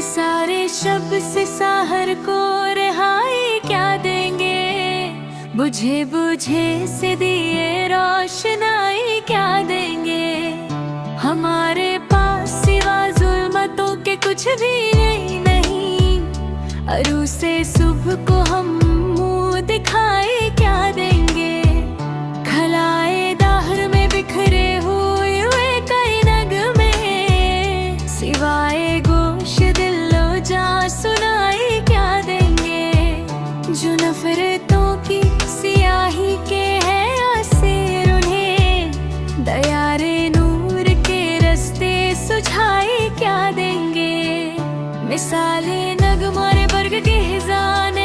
सारे शब से साहर को रिहाई क्या देंगे, बुझे बुझे से दिए रोशनाई क्या देंगे। हमारे पास सिवा जुल्मतों के कुछ भी नहीं, अरू से सुबह को हम मुंह दिखाए क्या देंगे। खलाए दाहर में बिखरे हुए कई नगमे, सिवाय गोश दिलो जा सुनाई क्या देंगे। जो नफरतों की सियाही के है आसिर, उन्हें दयारे नूर के रास्ते सुझाई क्या देंगे। मिसाले नगमारे बर्ग के हिजान